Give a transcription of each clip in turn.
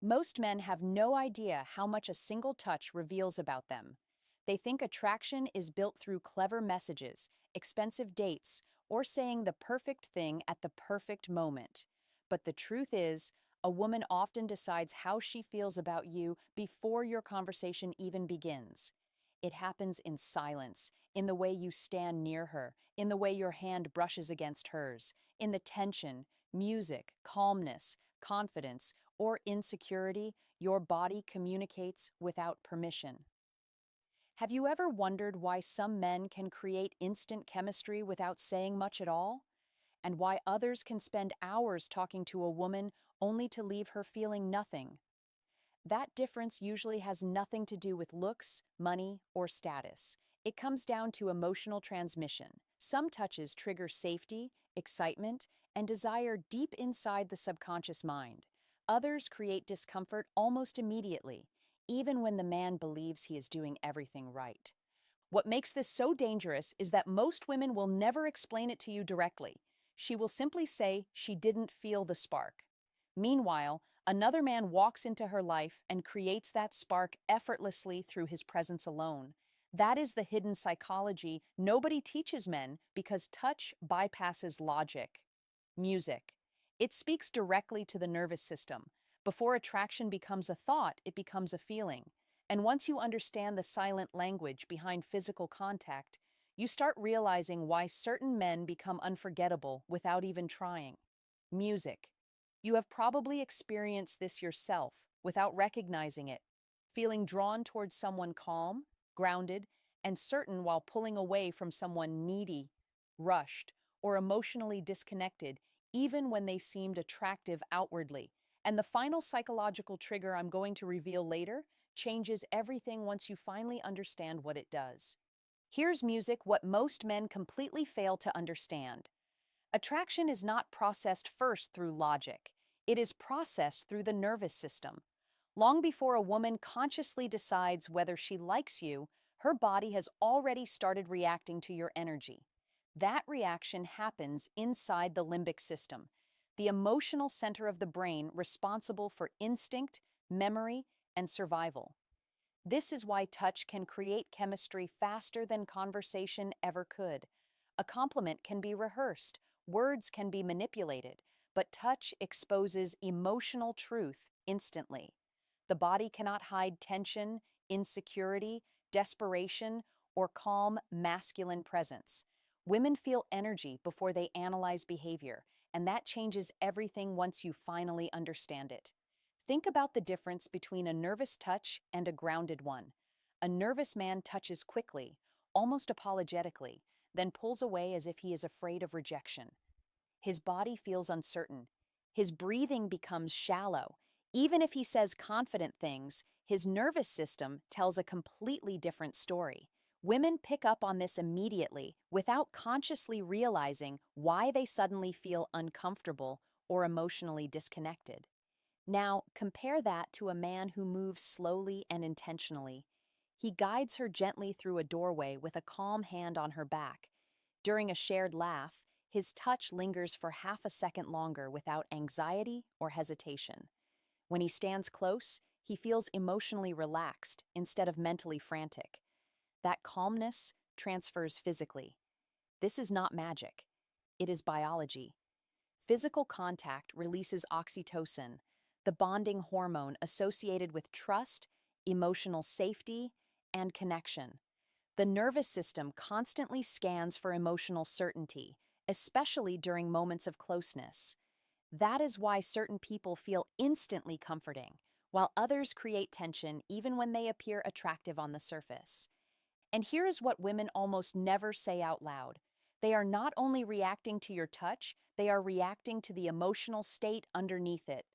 Most men have no idea how much a single touch reveals about them. They think attraction is built through clever messages, expensive dates, or saying the perfect thing at the perfect moment. But the truth is, a woman often decides how she feels about you before your conversation even begins. It happens in silence, in the way you stand near her, in the way your hand brushes against hers, in the tension, music, calmness, confidence, or insecurity your body communicates without permission. Have you ever wondered why some men can create instant chemistry without saying much at all? And why others can spend hours talking to a woman only to leave her feeling nothing? That difference usually has nothing to do with looks, money, or status. It comes down to emotional transmission. Some touches trigger safety, excitement, and desire deep inside the subconscious mind. Others create discomfort almost immediately, even when the man believes he is doing everything right. What makes this so dangerous is that most women will never explain it to you directly. She will simply say she didn't feel the spark. Meanwhile, another man walks into her life and creates that spark effortlessly through his presence alone. That is the hidden psychology nobody teaches men because touch bypasses logic. Music. It speaks directly to the nervous system. Before attraction becomes a thought, it becomes a feeling. And once you understand the silent language behind physical contact, you start realizing why certain men become unforgettable without even trying. Music. You have probably experienced this yourself without recognizing it, feeling drawn towards someone calm, grounded, and certain while pulling away from someone needy, rushed, or emotionally disconnected, even when they seemed attractive outwardly. And the final psychological trigger I'm going to reveal later changes everything once you finally understand what it does. Here's music what most men completely fail to understand. Attraction is not processed first through logic. It is processed through the nervous system. Long before a woman consciously decides whether she likes you, her body has already started reacting to your energy. That reaction happens inside the limbic system, the emotional center of the brain responsible for instinct, memory, and survival. This is why touch can create chemistry faster than conversation ever could. A compliment can be rehearsed, words can be manipulated, but touch exposes emotional truth instantly. The body cannot hide tension, insecurity, desperation, or calm masculine presence. Women feel energy before they analyze behavior, and that changes everything once you finally understand it. Think about the difference between a nervous touch and a grounded one. A nervous man touches quickly, almost apologetically, then pulls away as if he is afraid of rejection. His body feels uncertain. His breathing becomes shallow. Even if he says confident things, his nervous system tells a completely different story. Women pick up on this immediately without consciously realizing why they suddenly feel uncomfortable or emotionally disconnected. Now, compare that to a man who moves slowly and intentionally. He guides her gently through a doorway with a calm hand on her back. During a shared laugh, his touch lingers for half a second longer without anxiety or hesitation. When he stands close, he feels emotionally relaxed instead of mentally frantic. That calmness transfers physically. This is not magic. It is biology. Physical contact releases oxytocin, the bonding hormone associated with trust, emotional safety, and connection. The nervous system constantly scans for emotional certainty, especially during moments of closeness. That is why certain people feel instantly comforting, while others create tension even when they appear attractive on the surface. And here is what women almost never say out loud. They are not only reacting to your touch, they are reacting to the emotional state underneath it.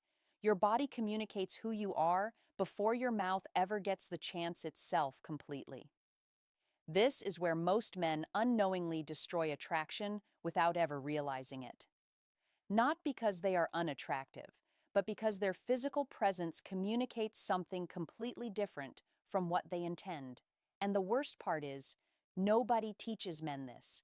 Your body communicates who you are before your mouth ever gets the chance itself completely. This is where most men unknowingly destroy attraction without ever realizing it. Not because they are unattractive, but because their physical presence communicates something completely different from what they intend. And the worst part is, nobody teaches men this.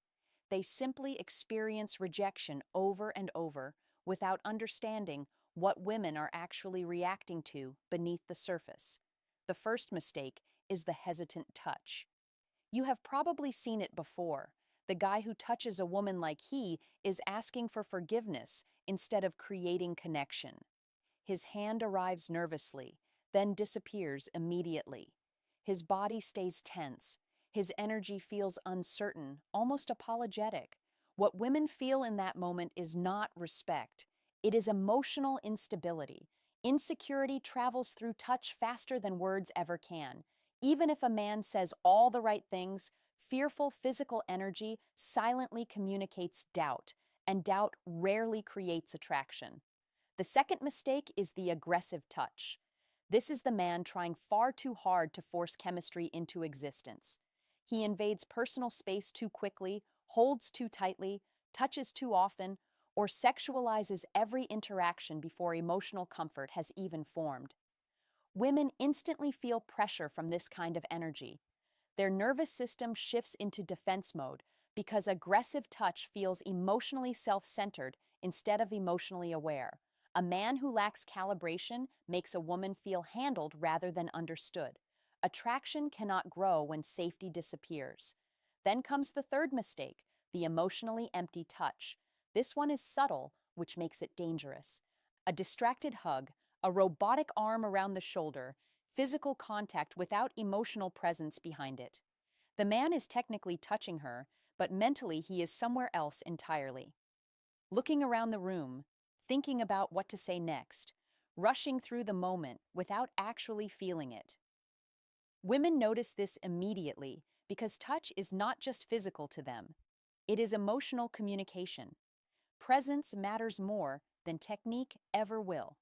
They simply experience rejection over and over without understanding what women are actually reacting to beneath the surface. The first mistake is the hesitant touch. You have probably seen it before. The guy who touches a woman like he is asking for forgiveness instead of creating connection. His hand arrives nervously, then disappears immediately. His body stays tense. His energy feels uncertain, almost apologetic. What women feel in that moment is not respect. It is emotional instability. Insecurity travels through touch faster than words ever can. Even if a man says all the right things, fearful physical energy silently communicates doubt, and doubt rarely creates attraction. The second mistake is the aggressive touch. This is the man trying far too hard to force chemistry into existence. He invades personal space too quickly, holds too tightly, touches too often, or sexualizes every interaction before emotional comfort has even formed. Women instantly feel pressure from this kind of energy. Their nervous system shifts into defense mode because aggressive touch feels emotionally self-centered instead of emotionally aware. A man who lacks calibration makes a woman feel handled rather than understood. Attraction cannot grow when safety disappears. Then comes the third mistake, the emotionally empty touch. This one is subtle, which makes it dangerous. A distracted hug, a robotic arm around the shoulder, physical contact without emotional presence behind it. The man is technically touching her, but mentally he is somewhere else entirely. Looking around the room, thinking about what to say next, rushing through the moment without actually feeling it. Women notice this immediately because touch is not just physical to them, it is emotional communication. Presence matters more than technique ever will.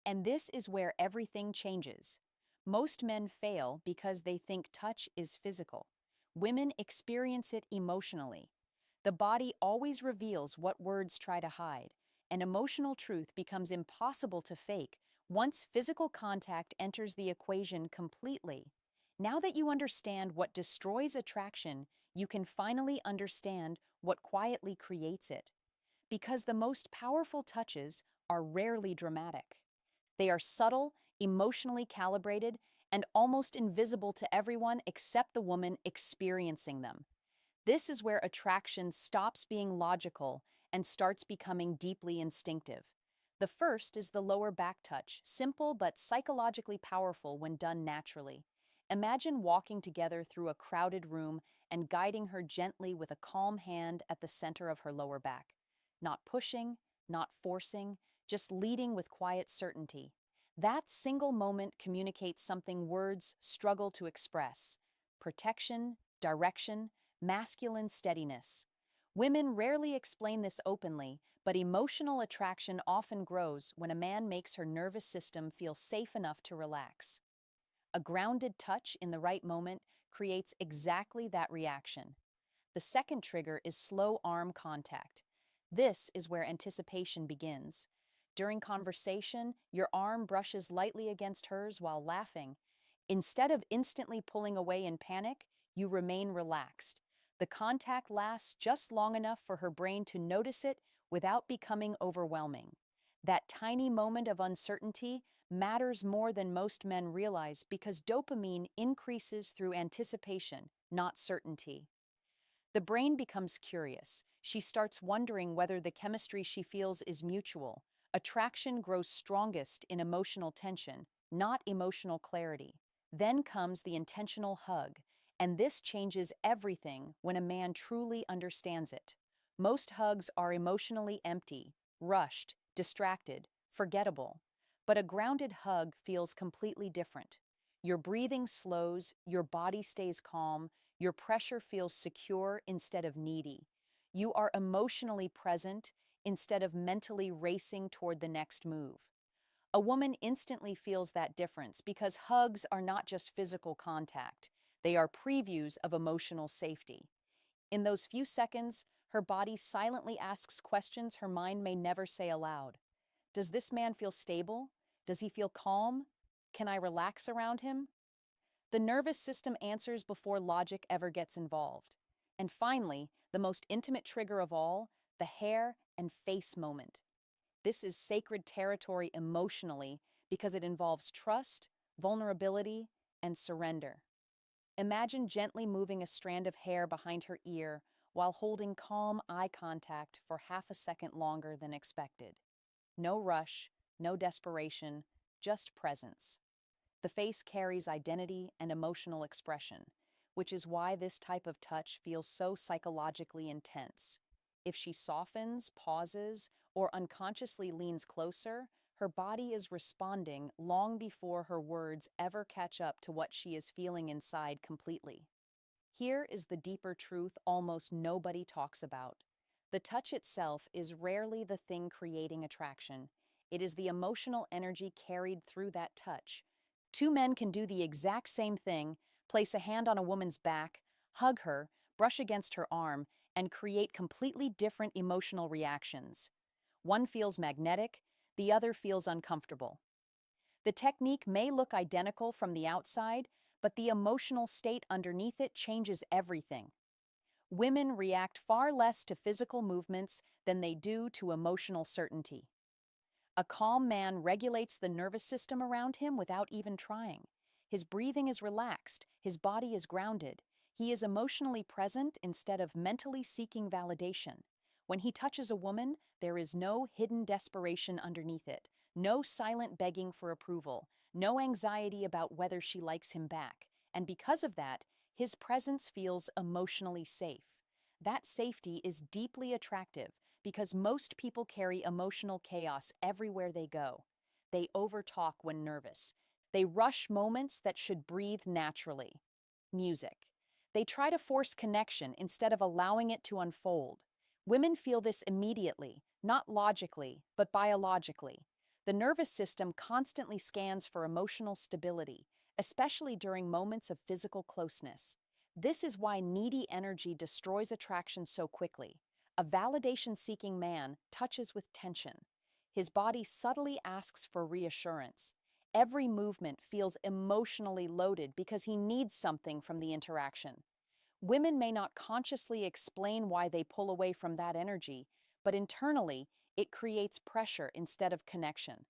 And this is where everything changes. Most men fail because they think touch is physical. Women experience it emotionally. The body always reveals what words try to hide, and emotional truth becomes impossible to fake once physical contact enters the equation completely. Now that you understand what destroys attraction, you can finally understand what quietly creates it. Because the most powerful touches are rarely dramatic. They are subtle, emotionally calibrated, and almost invisible to everyone except the woman experiencing them. This is where attraction stops being logical and starts becoming deeply instinctive. The first is the lower back touch, simple but psychologically powerful when done naturally. Imagine walking together through a crowded room and guiding her gently with a calm hand at the center of her lower back. Not pushing, not forcing, just leading with quiet certainty. That single moment communicates something words struggle to express: protection, direction, masculine steadiness. Women rarely explain this openly, but emotional attraction often grows when a man makes her nervous system feel safe enough to relax. A grounded touch in the right moment creates exactly that reaction. The second trigger is slow arm contact. This is where anticipation begins. During conversation, your arm brushes lightly against hers while laughing. Instead of instantly pulling away in panic, you remain relaxed. The contact lasts just long enough for her brain to notice it without becoming overwhelming. That tiny moment of uncertainty matters more than most men realize because dopamine increases through anticipation, not certainty. The brain becomes curious. She starts wondering whether the chemistry she feels is mutual. Attraction grows strongest in emotional tension, not emotional clarity. Then comes the intentional hug, and this changes everything when a man truly understands it. Most hugs are emotionally empty, rushed, distracted, forgettable. But a grounded hug feels completely different. Your breathing slows, your body stays calm, your pressure feels secure instead of needy. You are emotionally present instead of mentally racing toward the next move. A woman instantly feels that difference because hugs are not just physical contact, they are previews of emotional safety. In those few seconds, her body silently asks questions her mind may never say aloud. Does this man feel stable? Does he feel calm? Can I relax around him? The nervous system answers before logic ever gets involved. And finally, the most intimate trigger of all, the hair and face moment. This is sacred territory emotionally because it involves trust, vulnerability, and surrender. Imagine gently moving a strand of hair behind her ear while holding calm eye contact for half a second longer than expected. No rush, no desperation, just presence. The face carries identity and emotional expression, which is why this type of touch feels so psychologically intense. If she softens, pauses, or unconsciously leans closer, her body is responding long before her words ever catch up to what she is feeling inside completely. Here is the deeper truth almost nobody talks about. The touch itself is rarely the thing creating attraction. It is the emotional energy carried through that touch. Two men can do the exact same thing, place a hand on a woman's back, hug her, brush against her arm, and create completely different emotional reactions. One feels magnetic, the other feels uncomfortable. The technique may look identical from the outside, but the emotional state underneath it changes everything. Women react far less to physical movements than they do to emotional certainty. A calm man regulates the nervous system around him without even trying. His breathing is relaxed, his body is grounded. He is emotionally present instead of mentally seeking validation. When he touches a woman, there is no hidden desperation underneath it, no silent begging for approval, no anxiety about whether she likes him back. And because of that, his presence feels emotionally safe. That safety is deeply attractive because most people carry emotional chaos everywhere they go. They overtalk when nervous. They rush moments that should breathe naturally. Music. They try to force connection instead of allowing it to unfold. Women feel this immediately, not logically, but biologically. The nervous system constantly scans for emotional stability, especially during moments of physical closeness. This is why needy energy destroys attraction so quickly. A validation-seeking man touches with tension. His body subtly asks for reassurance. Every movement feels emotionally loaded because he needs something from the interaction. Women may not consciously explain why they pull away from that energy, but internally, it creates pressure instead of connection.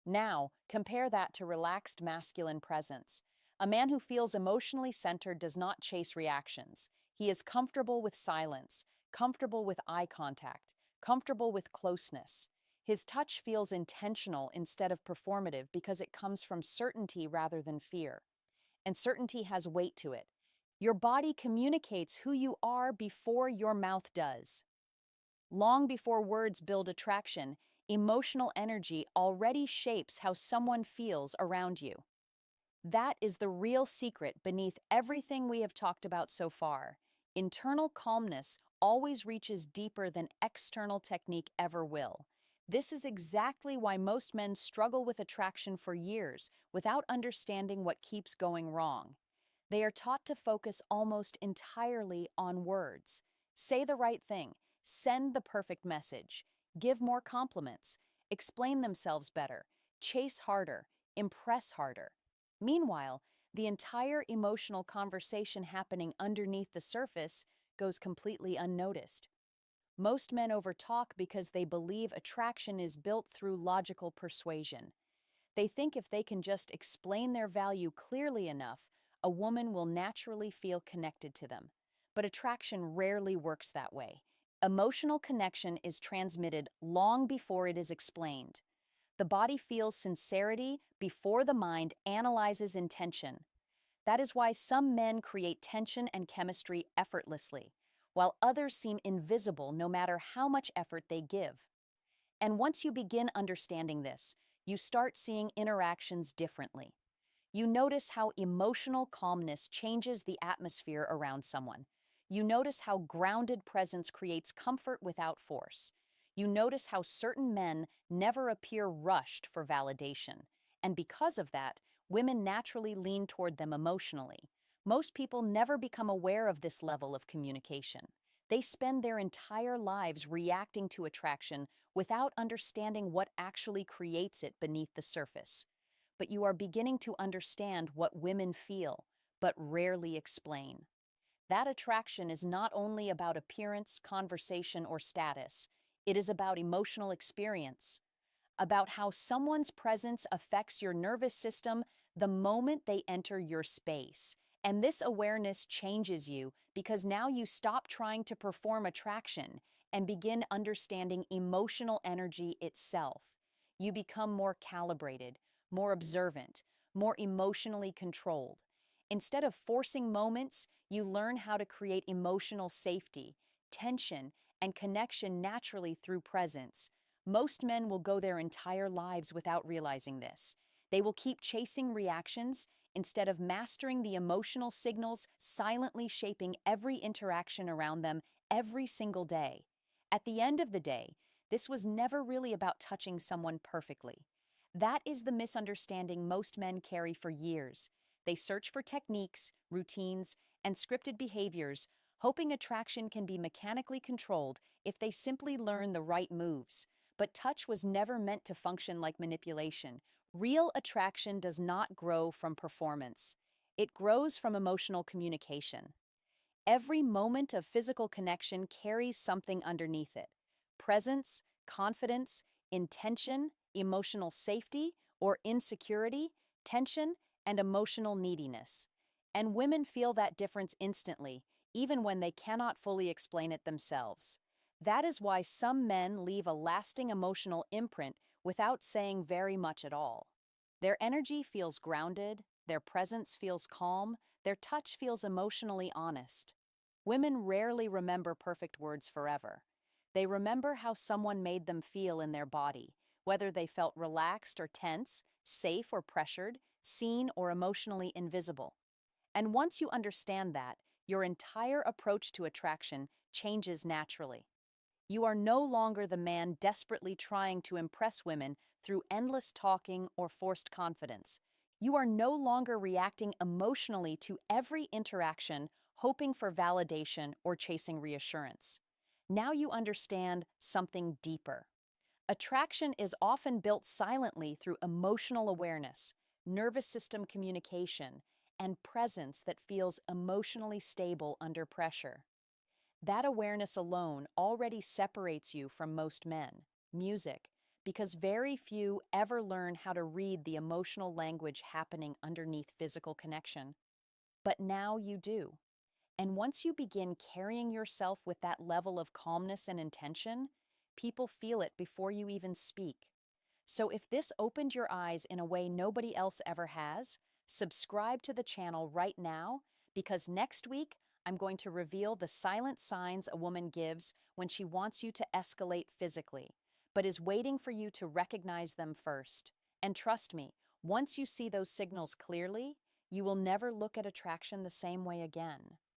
Now, compare that to relaxed masculine presence. A man who feels emotionally centered does not chase reactions. He is comfortable with silence, comfortable with eye contact, comfortable with closeness. His touch feels intentional instead of performative because it comes from certainty rather than fear. And certainty has weight to it. Your body communicates who you are before your mouth does. Long before words build attraction, emotional energy already shapes how someone feels around you. That is the real secret beneath everything we have talked about so far. Internal calmness always reaches deeper than external technique ever will. This is exactly why most men struggle with attraction for years without understanding what keeps going wrong. They are taught to focus almost entirely on words. Say the right thing, send the perfect message, give more compliments, explain themselves better, chase harder, impress harder. Meanwhile, the entire emotional conversation happening underneath the surface goes completely unnoticed. Most men overtalk because they believe attraction is built through logical persuasion. They think if they can just explain their value clearly enough, a woman will naturally feel connected to them. But attraction rarely works that way. Emotional connection is transmitted long before it is explained. The body feels sincerity before the mind analyzes intention. That is why some men create tension and chemistry effortlessly, while others seem invisible no matter how much effort they give. And once you begin understanding this, you start seeing interactions differently. You notice how emotional calmness changes the atmosphere around someone. You notice how grounded presence creates comfort without force. You notice how certain men never appear rushed for validation. And because of that, women naturally lean toward them emotionally. Most people never become aware of this level of communication. They spend their entire lives reacting to attraction without understanding what actually creates it beneath the surface. But you are beginning to understand what women feel, but rarely explain. That attraction is not only about appearance, conversation, or status. It is about emotional experience, about how someone's presence affects your nervous system the moment they enter your space. And this awareness changes you because now you stop trying to perform attraction and begin understanding emotional energy itself. You become more calibrated, more observant, more emotionally controlled. Instead of forcing moments, you learn how to create emotional safety, tension, and connection naturally through presence. Most men will go their entire lives without realizing this. They will keep chasing reactions instead of mastering the emotional signals silently shaping every interaction around them every single day. At the end of the day, this was never really about touching someone perfectly. That is the misunderstanding most men carry for years. They search for techniques, routines, and scripted behaviors, hoping attraction can be mechanically controlled if they simply learn the right moves. But touch was never meant to function like manipulation. Real attraction does not grow from performance. It grows from emotional communication. Every moment of physical connection carries something underneath it: presence, confidence, intention, emotional safety or insecurity, tension, and emotional neediness. And women feel that difference instantly, even when they cannot fully explain it themselves. That is why some men leave a lasting emotional imprint without saying very much at all. Their energy feels grounded, their presence feels calm, their touch feels emotionally honest. Women rarely remember perfect words forever. They remember how someone made them feel in their body, whether they felt relaxed or tense, safe or pressured, seen or emotionally invisible. And once you understand that, your entire approach to attraction changes naturally. You are no longer the man desperately trying to impress women through endless talking or forced confidence. You are no longer reacting emotionally to every interaction, hoping for validation or chasing reassurance. Now you understand something deeper. Attraction is often built silently through emotional awareness, nervous system communication, and presence that feels emotionally stable under pressure. That awareness alone already separates you from most men, music, because very few ever learn how to read the emotional language happening underneath physical connection. But now you do. And once you begin carrying yourself with that level of calmness and intention, people feel it before you even speak. So if this opened your eyes in a way nobody else ever has, subscribe to the channel right now, because next week I'm going to reveal the silent signs a woman gives when she wants you to escalate physically, but is waiting for you to recognize them first. And trust me, once you see those signals clearly, you will never look at attraction the same way again.